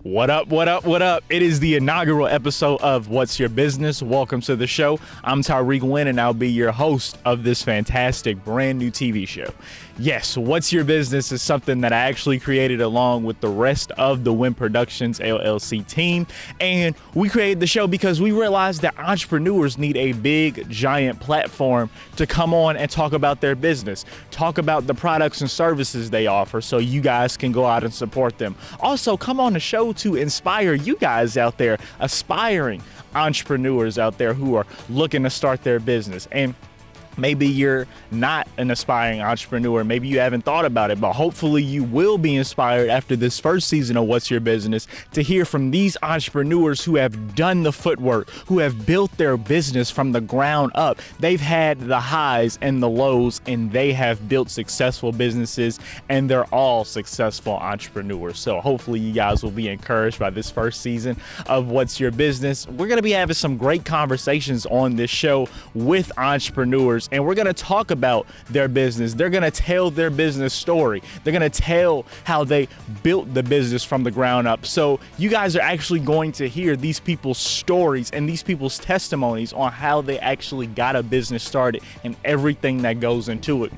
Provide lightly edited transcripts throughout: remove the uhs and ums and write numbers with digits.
What up, what up, what up? It is the inaugural episode of What's Your Business? Welcome to the show. I'm Tyrik Wynn, and I'll be your host of this fantastic brand new TV show. Yes, What's Your Business is something that I actually created along with the rest of the Wynn Productions LLC team. And we created the show because we realized that entrepreneurs need a big, giant platform to come on and talk about their business, talk about the products and services they offer so you guys can go out and support them. Also, come on the show to inspire you guys out there, aspiring entrepreneurs out there who are looking to start their business. And maybe you're not an aspiring entrepreneur. Maybe you haven't thought about it, but hopefully you will be inspired after this first season of What's Your Business to hear from these entrepreneurs who have done the footwork, who have built their business from the ground up. They've had the highs and the lows, and they have built successful businesses, and they're all successful entrepreneurs. So hopefully you guys will be encouraged by this first season of What's Your Business. We're going to be having some great conversations on this show with entrepreneurs, and we're going to talk about their business. They're going to tell their business story. They're going to tell how they built the business from the ground up. So you guys are actually going to hear these people's stories and these people's testimonies on how they actually got a business started and everything that goes into it.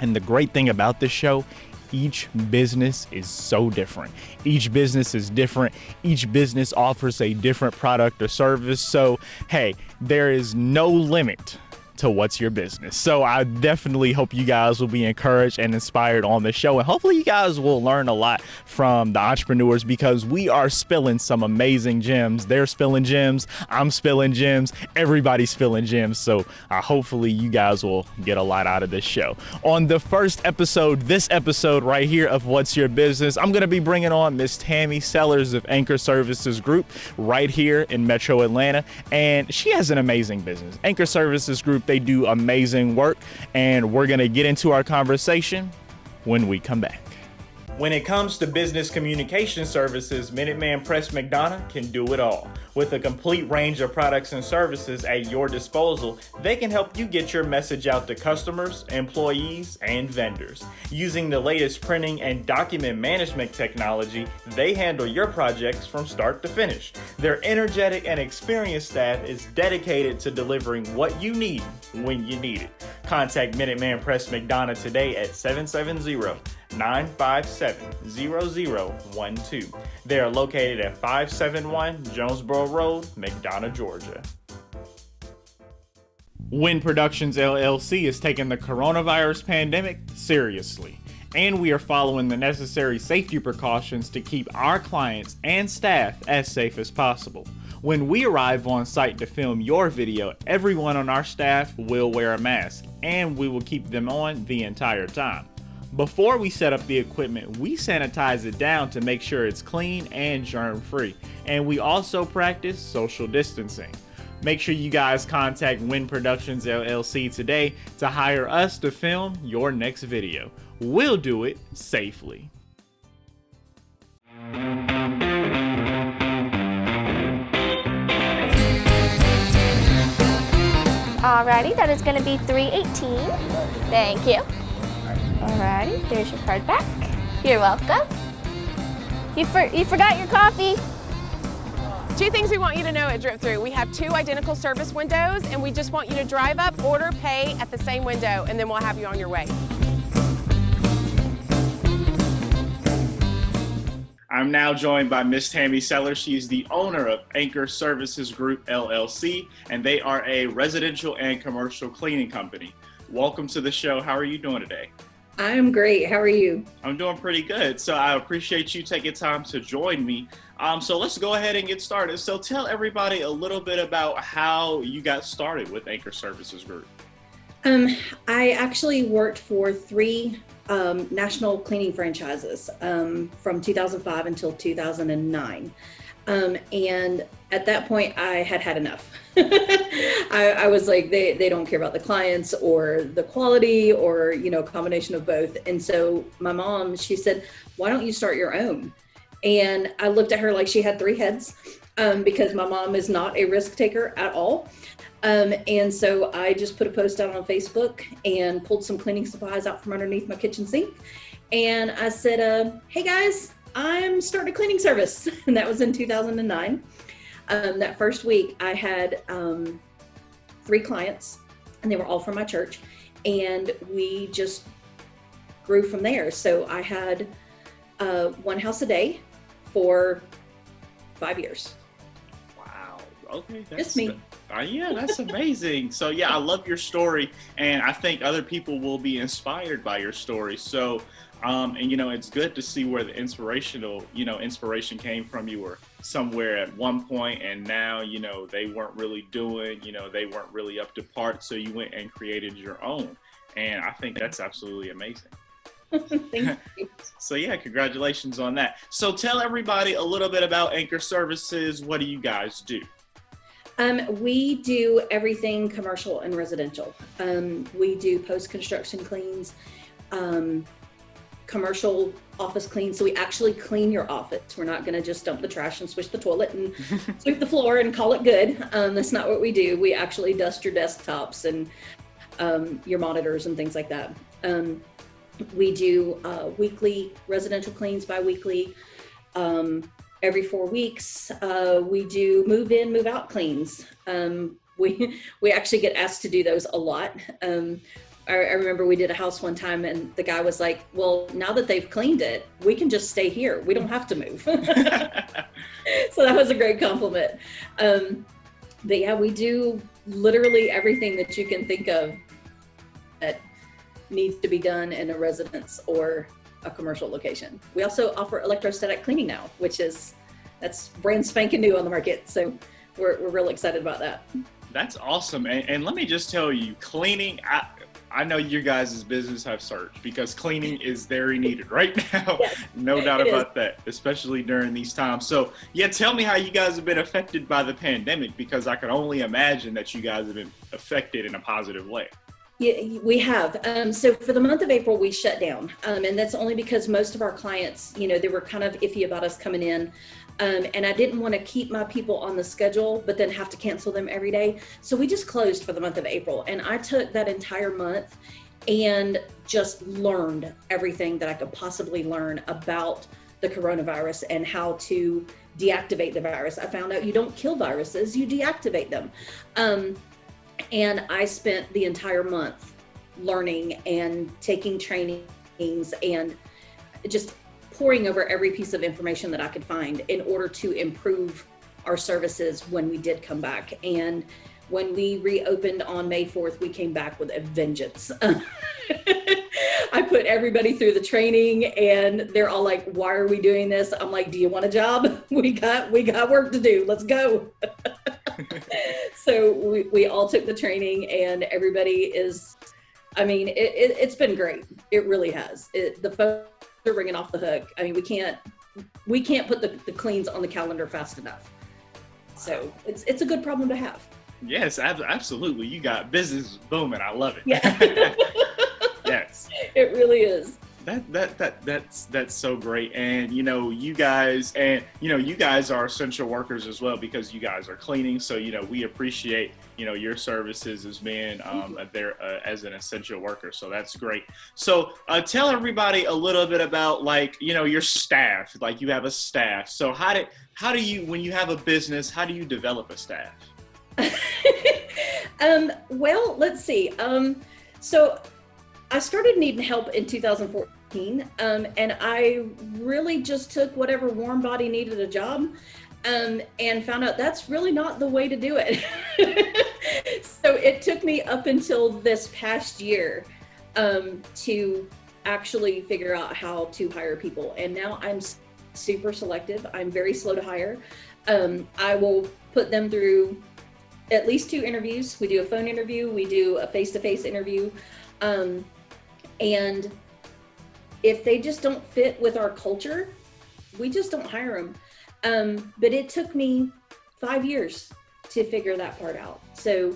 And the great thing about this show, each business is so different. Each business is different. Each business offers a different product or service. So, hey, there is no limit to What's Your Business. So I definitely hope you guys will be encouraged and inspired on the show, and hopefully you guys will learn a lot from the entrepreneurs because we are spilling some amazing gems. They're spilling gems, I'm spilling gems, everybody's spilling gems. So hopefully you guys will get a lot out of this show. On the first episode, this episode right here of What's Your Business, I'm going to be bringing on Miss Tami Sellers of Anchor Services Group right here in Metro Atlanta, and she has an amazing business. Anchor Services Group, they do amazing work, and we're going to get into our conversation when we come back. When it comes to business communication services, Minuteman Press McDonough can do it all. With a complete range of products and services at your disposal, they can help you get your message out to customers, employees, and vendors. Using the latest printing and document management technology, they handle your projects from start to finish. Their energetic and experienced staff is dedicated to delivering what you need when you need it. Contact Minuteman Press McDonough today at 770-957-0012. They are located at 571 Jonesboro Road, McDonough, Georgia. Wynn Productions LLC is taking the coronavirus pandemic seriously, and we are following the necessary safety precautions to keep our clients and staff as safe as possible. When we arrive on site to film your video, everyone on our staff will wear a mask, and we will keep them on the entire time. Before we set up the equipment, we sanitize it down to make sure it's clean and germ-free, and we also practice social distancing. Make sure you guys contact Wynn Productions LLC today to hire us to film your next video. We'll do it safely. Alrighty, that is going to be $3.18. Thank you. Alrighty, there's your card back. You're welcome. You forgot your coffee. Two things we want you to know at Drip Through. We have two identical service windows, and we just want you to drive up, order, pay at the same window, and then we'll have you on your way. I'm now joined by Miss Tami Sellers. She's the owner of Anchor Services Group LLC, and they are a residential and commercial cleaning company. Welcome to the show. How are you doing today? I'm great. How are you? I'm doing pretty good. So I appreciate you taking time to join me. So let's go ahead and get started. So tell everybody a little bit about how you got started with Anchor Services Group. I actually worked for three national cleaning franchises from 2005 until 2009. And at that point I had enough. I was like, they don't care about the clients or the quality or, a combination of both. And so my mom, she said, why don't you start your own? And I looked at her like she had three heads because my mom is not a risk taker at all. And so I just put a post out on Facebook and pulled some cleaning supplies out from underneath my kitchen sink. And I said, hey guys, I'm starting a cleaning service, and that was in 2009. That first week, I had 3 clients, and they were all from my church, and we just grew from there. So I had 1 house a day for 5 years. Wow. Okay. Just me. Yeah, that's amazing. So yeah, I love your story, and I think other people will be inspired by your story. So, and it's good to see where the inspiration came from. You were somewhere at one point, and now, they weren't really doing, they weren't really up to par. So you went and created your own, and I think that's absolutely amazing. Thank you. So yeah, congratulations on that. So tell everybody a little bit about Anchor Services. What do you guys do? We do everything commercial and residential. We do post-construction cleans, commercial office cleans. So we actually clean your office. We're not going to just dump the trash and swish the toilet and sweep the floor and call it good. That's not what we do. We actually dust your desktops and your monitors and things like that. We do weekly residential cleans, bi-weekly. Every 4 weeks, we do move in, move out cleans. We actually get asked to do those a lot. I remember we did a house one time, and the guy was like, well, now that they've cleaned it, we can just stay here. We don't have to move. So that was a great compliment. But yeah, we do literally everything that you can think of that needs to be done in a residence or a commercial location. We also offer electrostatic cleaning now, that's brand spanking new on the market. So we're really excited about that. That's awesome. And let me just tell you, cleaning, I know your guys' business have surged because cleaning is very needed right now. Yes, no doubt about that, especially during these times. So yeah, tell me how you guys have been affected by the pandemic, because I can only imagine that you guys have been affected in a positive way. Yeah, we have. So for the month of April, we shut down. And that's only because most of our clients, they were kind of iffy about us coming in. And I didn't want to keep my people on the schedule, but then have to cancel them every day. So we just closed for the month of April. And I took that entire month and just learned everything that I could possibly learn about the coronavirus and how to deactivate the virus. I found out you don't kill viruses, you deactivate them. And I spent the entire month learning and taking trainings and just poring over every piece of information that I could find in order to improve our services when we did come back. And when we reopened on May 4th, we came back with a vengeance. I put everybody through the training, and they're all like, why are we doing this? I'm like, do you want a job? We got work to do. Let's go. So we all took the training, and everybody is, it's been great. It really has. The phones are ringing off the hook. We can't put the cleans on the calendar fast enough. So it's a good problem to have. Yes, absolutely. You got business booming. I love it. Yeah. Yes. It really is. That's so great. And you guys are essential workers as well, because you guys are cleaning. So we appreciate your services as being there as an essential worker. So that's great. So tell everybody a little bit about your staff. Like, you have a staff. So how do you, when you have a business, how do you develop a staff? Well, let's see. So I started needing help in 2014, and I really just took whatever warm body needed a job, and found out that's really not the way to do it. So it took me up until this past year to actually figure out how to hire people. And now I'm super selective. I'm very slow to hire. I will put them through at least 2 interviews. We do a phone interview, we do a face-to-face interview. And if they just don't fit with our culture, we just don't hire them. But it took me 5 years to figure that part out. So,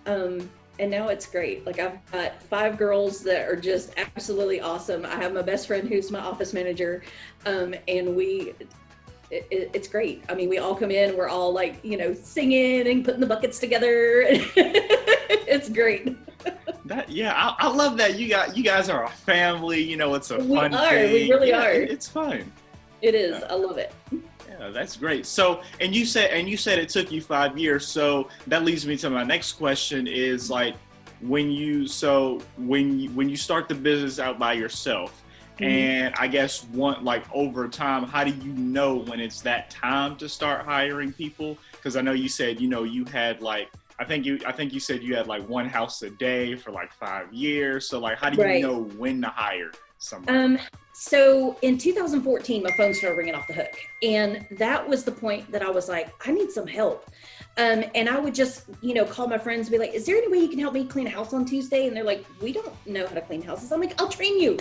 and now it's great. Like, I've got 5 girls that are just absolutely awesome. I have my best friend who's my office manager. And it's great. We all come in, we're all singing and putting the buckets together. It's great. I love that you guys are a family. It's a fun thing. We really are. It's fun. It is. I love it. Yeah, that's great. So, and you said it took you 5 years. So that leads me to my next question is like, when you start the business out by yourself, and I guess over time, how do you know when it's that time to start hiring people? Because I know you said, you had like, I think you said you had like one house a day for like 5 years. So like, how do you know when to hire someone? So in 2014, my phone started ringing off the hook. And that was the point that I was like, I need some help. And I would just, call my friends and be like, is there any way you can help me clean a house on Tuesday? And they're like, we don't know how to clean houses. I'm like, I'll train you.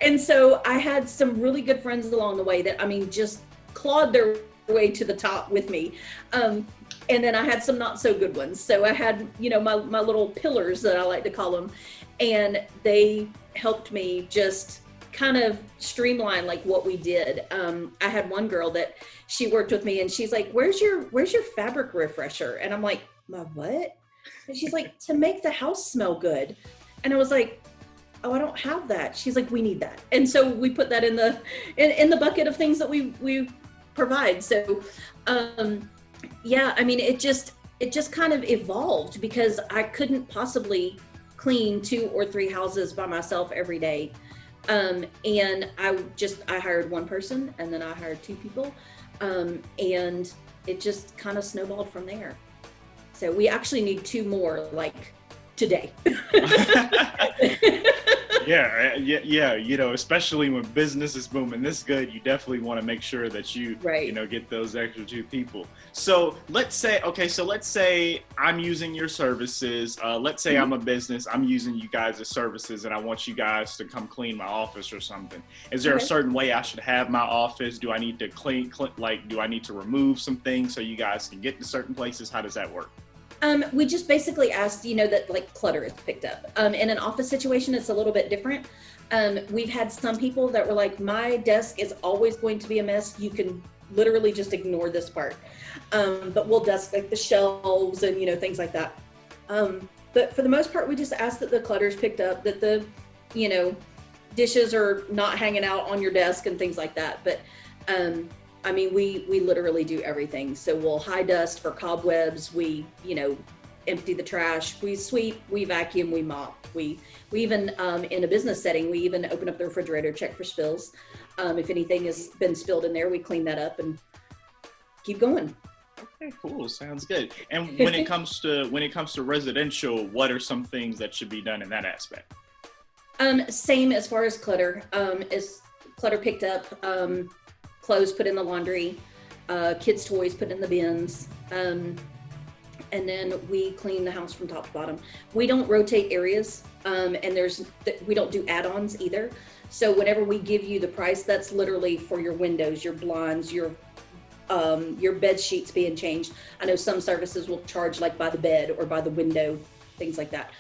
And so I had some really good friends along the way that, just clawed their way to the top with me. And then I had some not so good ones. So I had, my little pillars that I like to call them. And they helped me just kind of streamline like what we did. I had one girl that she worked with me and she's like, where's your fabric refresher? And I'm like, my what? And she's like, to make the house smell good. And I was like, oh, I don't have that. She's like, we need that. And so we put that in the bucket of things that we provide. So, it just kind of evolved because I couldn't possibly clean 2 or 3 houses by myself every day. And I hired one person and then I hired 2 people. And it just kind of snowballed from there. So we actually need 2 more like today. Yeah. Especially when business is booming this good, you definitely want to make sure that you get those extra 2 people. So let's say I'm using your services. Let's say I'm a business, I'm using you guys' services and I want you guys to come clean my office or something. Is there a certain way I should have my office? Do I need to do I need to remove some things so you guys can get to certain places? How does that work? We just basically asked, that like clutter is picked up. In an office situation, it's a little bit different. We've had some people that were like, my desk is always going to be a mess. You can literally just ignore this part. But we'll dust like the shelves and, things like that. But for the most part, we just ask that the clutter is picked up, that the, dishes are not hanging out on your desk and things like that. But, we literally do everything. So we'll high dust for cobwebs. We, empty the trash. We sweep, we vacuum, we mop. We even, in a business setting, we even open up the refrigerator, check for spills. If anything has been spilled in there, we clean that up and keep going. Okay, cool. Sounds good. And when it comes to residential, what are some things that should be done in that aspect? Same as far as clutter. Is clutter picked up, clothes put in the laundry, kids' toys put in the bins, and then we clean the house from top to bottom. We don't rotate areas, and we don't do add-ons either. So whenever we give you the price, that's literally for your windows, your blinds, your bed sheets being changed. I know some services will charge like by the bed or by the window, things like that.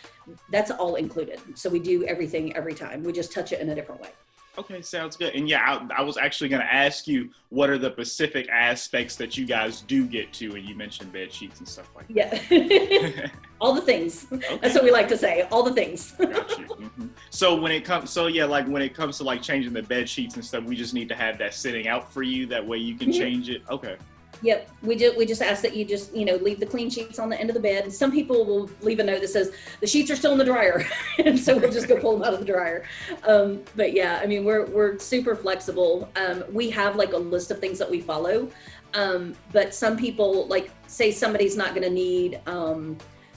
That's all included. So we do everything every time. We just touch it in a different way. Okay, sounds good. And yeah, I was actually going to ask you, what are the specific aspects that you guys do get to? And you mentioned bed sheets and stuff like that. Yeah. All the things. Okay. That's what we like to say. All the things. Got you. Mm-hmm. So when it comes to like changing the bed sheets and stuff, we just need to have that sitting out for you. That way you can change it. Okay. Yep. We just ask that you just, leave the clean sheets on the end of the bed. And some people will leave a note that says the sheets are still in the dryer. And so we'll just go pull them out of the dryer. But yeah, we're super flexible. We have like a list of things that we follow. But some people, like say somebody's not going to need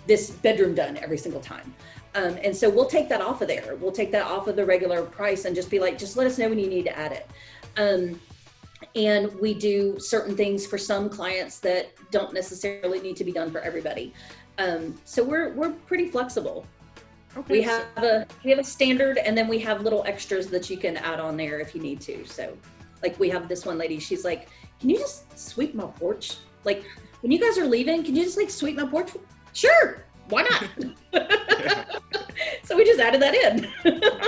this bedroom done every single time. And so we'll take that off of there. We'll take that off of the regular price and just be like, just let us know when you need to add it. And we do certain things for some clients that don't necessarily need to be done for everybody. So we're pretty flexible. Okay. We have a standard, and then we have little extras that you can add on there if you need to. So like we have this one lady, she's like, can you just sweep my porch? Like when you guys are leaving, can you just like sweep my porch? Sure. Why not? So we just added that in.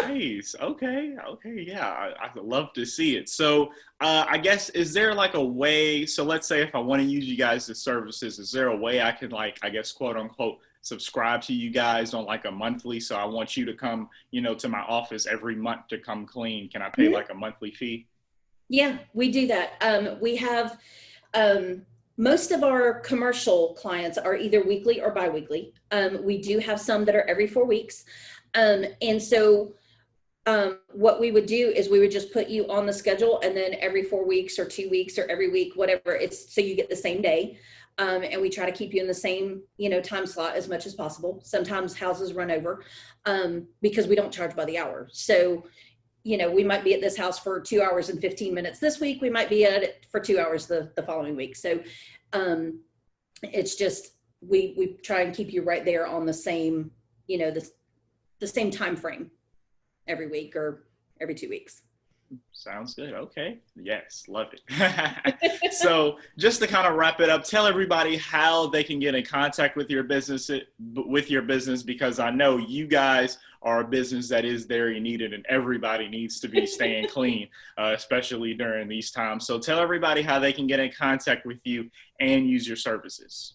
Nice. Okay. Yeah, I'd love to see it. So I guess, is there like a way, so let's say if I want to use you guys' services, is there a way I can like, I guess, quote unquote, subscribe to you guys on like a monthly. So I want you to come, to my office every month to come clean. Can I pay like a monthly fee? Yeah, we do that. We have most of our commercial clients are either weekly or biweekly. We do have some that are every 4 weeks. And so what we would do is we would just put you on the schedule, and then every 4 weeks or 2 weeks or every week, whatever, it's so you get the same day. And we try to keep you in the same, time slot as much as possible. Sometimes houses run over because we don't charge by the hour. So, we might be at this house for 2 hours and 15 minutes this week. We might be at it for 2 hours the following week. So it's just, we try and keep you right there on the same, the same time frame every week or every 2 weeks. Sounds good. Okay. Yes. Love it. So just to kind of wrap it up, tell everybody how they can get in contact with your business, because I know you guys are a business that is very needed and everybody needs to be staying clean, especially during these times. So tell everybody how they can get in contact with you and use your services.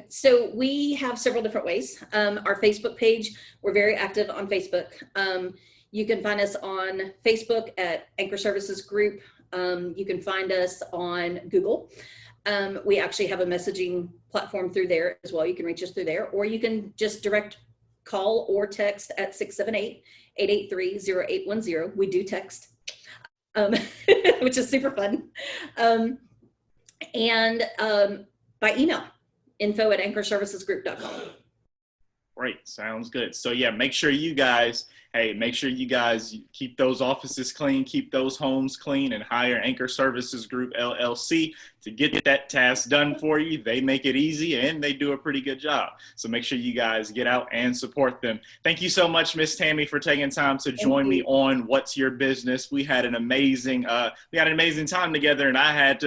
So we have several different ways. Our Facebook page, we're very active on Facebook. You can find us on Facebook at Anchor Services Group. You can find us on Google. We actually have a messaging platform through there as well. You can reach us through there, or you can just direct call or text at 678-883-0810. We do text, which is super fun. And by email, info@anchorservicesgroup.com. Great. Sounds good. So yeah, make sure you guys keep those offices clean, keep those homes clean, and hire Anchor Services Group LLC to get that task done for you. They make it easy and they do a pretty good job. So make sure you guys get out and support them. Thank you so much, Miss Tami, for taking time to join me on What's Your Business. We had an amazing time together, and I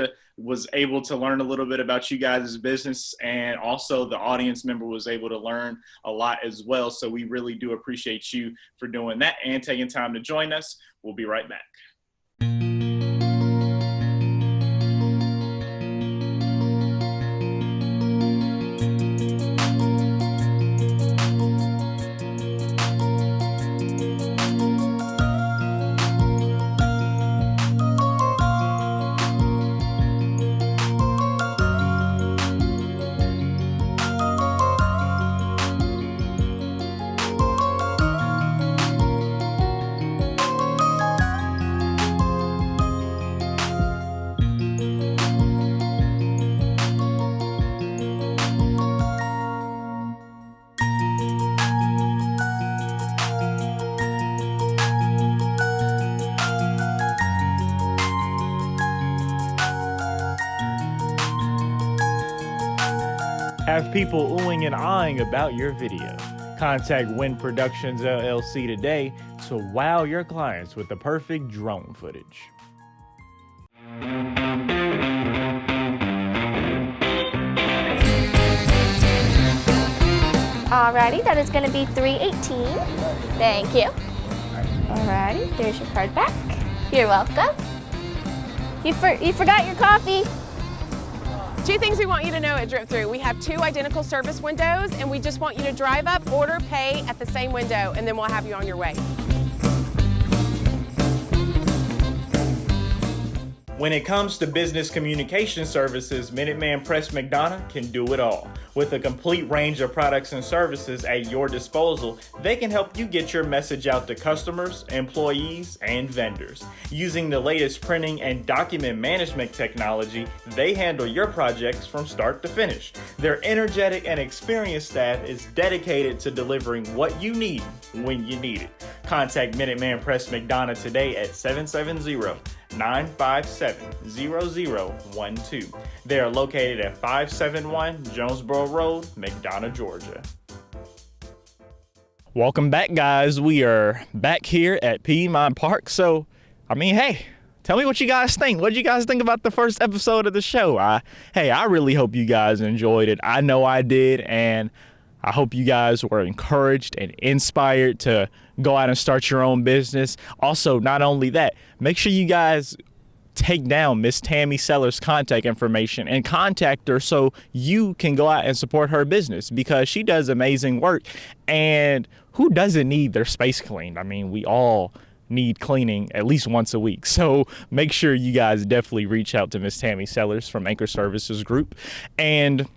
was able to learn a little bit about you guys' business, and also the audience member was able to learn a lot as well. So we really do appreciate you for doing that and taking time to join us. We'll be right back. Have people oohing and eyeing about your video? Contact Wynn Productions LLC today to wow your clients with the perfect drone footage. Alrighty, that is going to be $318. Thank you. Alrighty, there's your card back. You're welcome. You forgot your coffee. 2 things we want you to know at Drip Through. We have 2 identical service windows, and we just want you to drive up, order, pay at the same window, and then we'll have you on your way. When it comes to business communication services, Minuteman Press McDonough can do it all. With a complete range of products and services at your disposal, they can help you get your message out to customers, employees, and vendors. Using the latest printing and document management technology, they handle your projects from start to finish. Their energetic and experienced staff is dedicated to delivering what you need when you need it. Contact Minuteman Press McDonough today at 770-957-0012. They are located at 571 Jonesboro Road, McDonough, Georgia. Welcome back, guys. We are back here at Piedmont Park. So, hey, tell me what you guys think. What did you guys think about the first episode of the show? I really hope you guys enjoyed it. I know I did, and I hope you guys were encouraged and inspired to go out and start your own business. Also, not only that, make sure you guys take down Miss Tami Sellers' contact information and contact her so you can go out and support her business, because she does amazing work. And who doesn't need their space cleaned? I mean, we all need cleaning at least once a week. So make sure you guys definitely reach out to Miss Tami Sellers from Anchor Services Group. And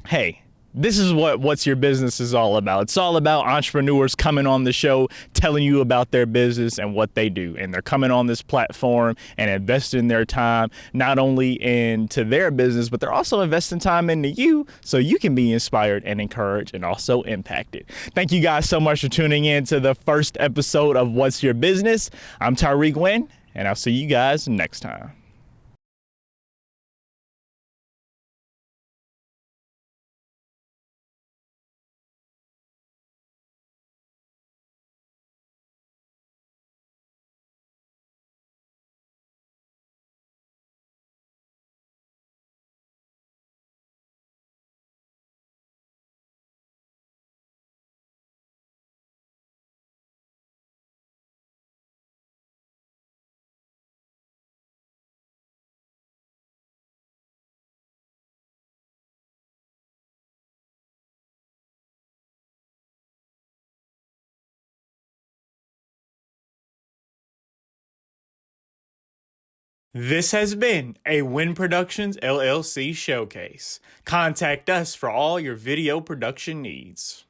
hey, this is what What's Your Business is all about. It's all about entrepreneurs coming on the show, telling you about their business and what they do. And they're coming on this platform and investing their time, not only into their business, but they're also investing time into you so you can be inspired and encouraged and also impacted. Thank you guys so much for tuning in to the first episode of What's Your Business. I'm Tyrik Wynn, and I'll see you guys next time. This has been a Wynn Productions LLC showcase. Contact us for all your video production needs.